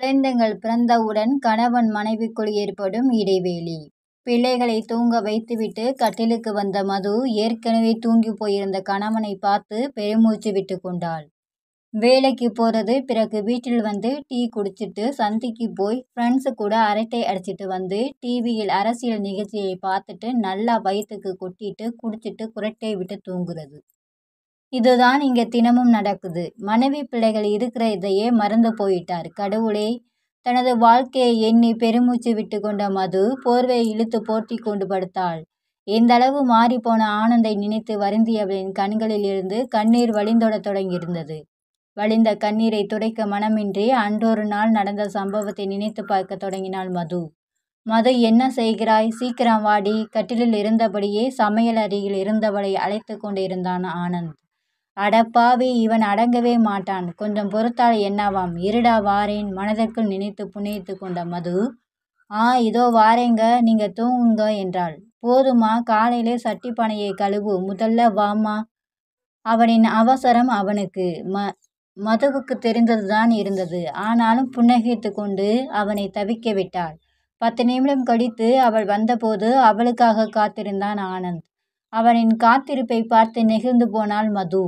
குழந்தைகள் பிறந்தவுடன் கணவன் மனைவிக்குள் ஏற்படும் இடைவெளி. பிள்ளைகளை தூங்க வைத்துவிட்டு கட்டிலுக்கு வந்த மது ஏற்கனவே தூங்கி போயிருந்த கணவனை பார்த்து பெருமூச்சு விட்டு கொண்டாள். வேலைக்கு போறது, பிறகு வீட்டில் வந்து டீ குடிச்சிட்டு சந்திக்கு போய் ஃப்ரெண்ட்ஸு கூட அரட்டை அடிச்சிட்டு வந்து டிவியில் அரசியல் நிகழ்ச்சியை பார்த்துட்டு நல்லா வயிற்றுக்கு கொட்டிட்டு குடிச்சிட்டு குரட்டை விட்டு தூங்குறது. இதுதான் இங்க தினமும் நடக்குது. மனைவி பிள்ளைகள் இருக்கிற இதையே மறந்து போயிட்டார். கடவுளே! தனது வாழ்க்கையை எண்ணி பெருமூச்சு விட்டு கொண்ட மது போர்வையை இழுத்து போர்த்தி கொண்டு படுத்தாள். எந்தளவு மாறிப்போன ஆனந்தை நினைத்து வருந்தியவளின் கண்களில் இருந்து கண்ணீர் வழிந்தோடத் தொடங்கியிருந்தது. வழிந்த கண்ணீரை துடைக்க மனமின்றி அன்றொரு நாள் நடந்த சம்பவத்தை நினைத்து பார்க்க தொடங்கினாள் மது. மது, என்ன செய்கிறாய்? சீக்கிரம் வாடி. கட்டிலில் இருந்தபடியே சமையல் அறையில் இருந்தவளை அழைத்து கொண்டிருந்தான் ஆனந்த். அடப்பாவி, இவன் அடங்கவே மாட்டான். கொஞ்சம் பொறுத்தால் என்னவாம்? இருடா வாரேன், மனதிற்குள் நினைத்து புனைத்து கொண்ட மது, இதோ வாரேங்க, நீங்க தூங்குங்க என்றாள். போதுமா, காலையிலே சட்டி பானையை கழுவு, முதல்ல வாமா. அவனின் அவசரம் அவனுக்கு மதுவுக்கு தெரிந்ததுதான் இருந்தது. ஆனாலும் புன்னகைத்து கொண்டு அவனை தவிக்க விட்டாள். 10 நிமிடம் கழித்து அவள் வந்தபோது அவளுக்காக காத்திருந்தான் ஆனந்த். அவனின் காத்திருப்பை பார்த்து நெகிழ்ந்து போனாள் மது.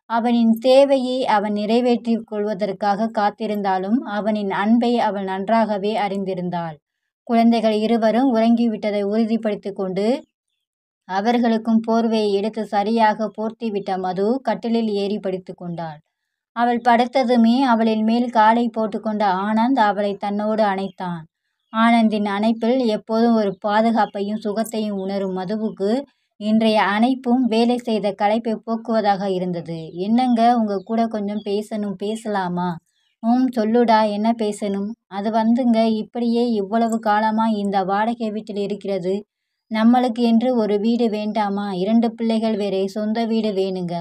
அவனின் தேவையை அவன் நிறைவேற்றிக் கொள்வதற்காக காத்திருந்தாலும் அவனின் அன்பை அவள் நன்றாகவே அறிந்திருந்தாள். குழந்தைகள் இருவரும் உறங்கிவிட்டதை உறுதிப்படுத்தி கொண்டு அவர்களுக்கும் போர்வையை எடுத்து சரியாக போர்த்திவிட்ட மது கட்டிலில் ஏறி படுத்து கொண்டாள். அவள் படுத்ததுமே அவளின் மேல் காலை போட்டுக்கொண்ட ஆனந்த் அவளை தன்னோடு அணைத்தான். ஆனந்தின் அணைப்பில் எப்போதும் ஒரு பாதுகாப்பையும் சுகத்தையும் உணரும் மதுவுக்கு இன்றைய அணைப்பும் வேலை செய்த களைப்பை போக்குவதாக இருந்தது. என்னங்க, உங்க கூட கொஞ்சம் பேசணும். பேசலாமா? சொல்லுடா, என்ன பேசணும்? அது வந்துங்க, இப்படியே இவ்வளவு காலமா இந்த வாடகை வீட்டில் இருக்கிறது. நம்மளுக்கு என்று ஒரு வீடு வேண்டாமா? 2 பிள்ளைகள் வேறே, சொந்த வீடு வேணுங்க.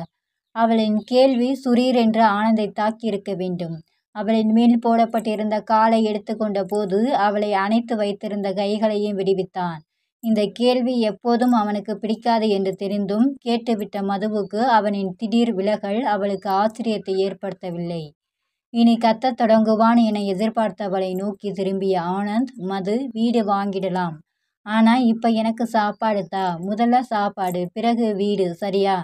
அவளின் கேள்வி சுரீரென்று ஆனந்தை தாக்கியிருக்க வேண்டும். அவளின் மேல் போடப்பட்டிருந்த காலை எடுத்துக்கொண்ட போது அவளை அணைத்து வைத்திருந்த கைகளையும் விடுவித்தான். இந்த கேள்வி எப்போதும் அவனுக்கு பிடிக்காது என்று தெரிந்தும் கேட்டுவிட்ட மதுவுக்கு அவனின் திடீர் விலகல் அவளுக்கு ஆச்சரியத்தை ஏற்படுத்தவில்லை. இனி கத்தத் தொடங்குவான் என எதிர்பார்த்தவளை நோக்கி திரும்பிய ஆனந்த், மது, வீடு வாங்கிடலாம். ஆனா இப்ப எனக்கு சாப்பாடு தா. முதல்ல சாப்பாடு, பிறகு வீடு, சரியா?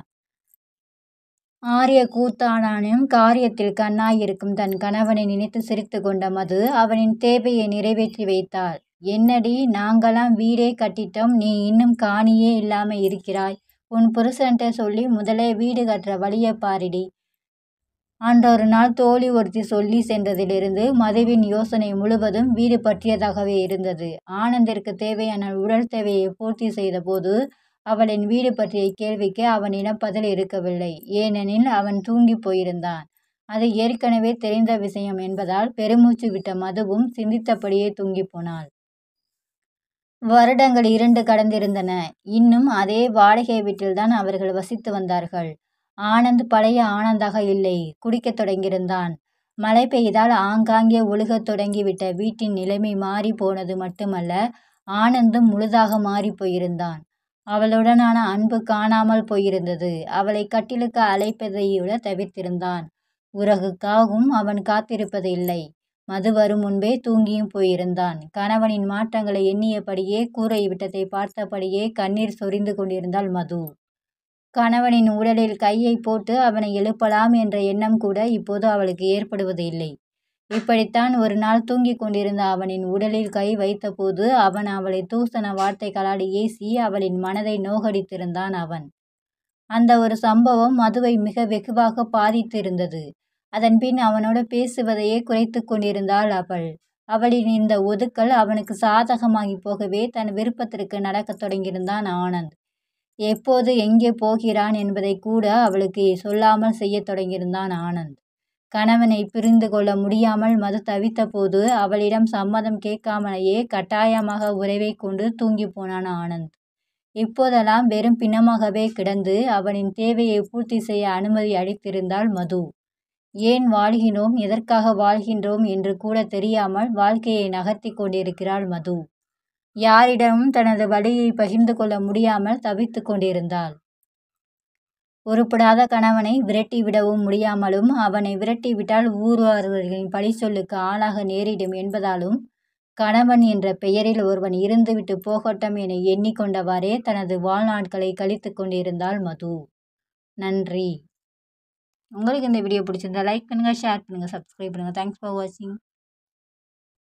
ஆரிய கூத்தானானும் காரியத்தில் கண்ணாயிருக்கும் தன் கணவனை நினைத்து சிரித்து கொண்ட மது அவனின் தேவையை நிறைவேற்றி வைத்தாள். என்னடி, நாங்களாம் வீடே கட்டிட்டோம், நீ இன்னும் காணியே இல்லாம இருக்கிறாய். உன் புருஷன்ட்ட சொல்லி முதலே வீடு கட்டுற வழியை பாருடி. அன்றொரு நாள் தோழி ஒருத்தி சொல்லி சென்றதிலிருந்து மதுவின் யோசனை முழுவதும் வீடு பற்றியதாகவே இருந்தது. ஆனந்திற்கு தேவையான உடல் தேவையை பூர்த்தி செய்த போது அவளின் வீடு பற்றிய கேள்விக்கு அவனிடம் பதில் இருக்கவில்லை. ஏனெனில் அவன் தூங்கி போயிருந்தான். அது ஏற்கனவே தெரிந்த விஷயம் என்பதால் பெருமூச்சு விட்ட மதுவும் சிந்தித்தபடியே தூங்கி போனாள். வருடங்கள் 2 கடந்திருந்தன. இன்னும் அதே வாடகை வீட்டில்தான் அவர்கள் வசித்து வந்தார்கள். ஆனந்த் பழைய ஆனந்தாக இல்லை. குடிக்கத் தொடங்கியிருந்தான். மழை பெய்தால் ஆங்காங்கே ஒழுகத் தொடங்கிவிட்ட வீட்டின் நிலைமை மாறி போனது மட்டுமல்ல, ஆனந்தும் முழுதாக மாறி போயிருந்தான். அவளுடனான அன்பு காணாமல் போயிருந்தது. அவளை கட்டிலுக்கு அழைப்பதைவிட தவிர்த்திருந்தான். உறகுக்காகவும் அவன் காத்திருப்பது இல்லை. மது வரும் முன்பே தூங்கியும் போயிருந்தான். கணவனின் மாற்றங்களை எண்ணியபடியே கூரை விட்டத்தை பார்த்தபடியே கண்ணீர் சொரிந்து கொண்டிருந்தாள் மது. கணவனின் உடலில் கையை போட்டு அவனை எழுப்பலாம் என்ற எண்ணம் கூட இப்போது அவளுக்கு ஏற்படுவது இல்லை. இப்படித்தான் ஒரு நாள் தூங்கிக் கொண்டிருந்த அவனின் உடலில் கை வைத்தபோது அவன் அவளை தூசண வார்த்தைகளால் ஏசி அவளின் மனதை நோகடித்திருந்தான் அவன். அந்த ஒரு சம்பவம் மதுவை மிக வெகுவாக பாதித்திருந்தது. அதன் பின் அவனோடு பேசுவதையே குறைத்து கொண்டிருந்தாள் அவள். அவளின் இந்த ஒதுக்கல் அவனுக்கு சாதகமாகி போகவே தன் விருப்பத்திற்கு நடக்கத் தொடங்கியிருந்தான் ஆனந்த். எப்போது எங்கே போகிறான் என்பதை கூட அவளுக்கு சொல்லாமல் செய்யத் தொடங்கியிருந்தான் ஆனந்த். கணவனை புரிந்து கொள்ள முடியாமல் மது தவித்த போது அவளிடம் சம்மதம் கேட்காமலேயே கட்டாயமாக உறவை கொண்டு தூங்கி போனான் ஆனந்த். இப்போதெல்லாம் வெறும் பிணமாகவே கிடந்து அவனின் தேவையை பூர்த்தி செய்ய அனுமதி அளித்திருந்தாள் மது. ஏன் வாழ்கின்றோம், எதற்காக வாழ்கின்றோம் என்று கூட தெரியாமல் வாழ்க்கையை நகர்த்தி கொண்டிருக்கிறாள் மது. யாரிடமும் தனது வலியை பகிர்ந்து கொள்ள முடியாமல் தவித்து கொண்டிருந்தாள். உருப்படாத கணவனை விரட்டி விடவும் முடியாமலும் அவனை விரட்டி விட்டால் ஊர்வாரர்களின் பழி சொல்லுக்கு ஆளாக நேரிடும் என்பதாலும் கணவன் என்ற பெயரில் ஒருவன் இருந்துவிட்டு போகட்டும் என எண்ணிக்கொண்டவாறே தனது வாழ்நாட்களை கழித்து கொண்டிருந்தாள் மது. நன்றி. உங்களுக்கு இந்த வீடியோ பிடிச்சிருந்தா லைக் பண்ணுங்கள், ஷேர் பண்ணுங்கள், சப்ஸ்கிரைப் பண்ணுங்கள். தேங்க்ஸ் ஃபார் வாட்சிங்.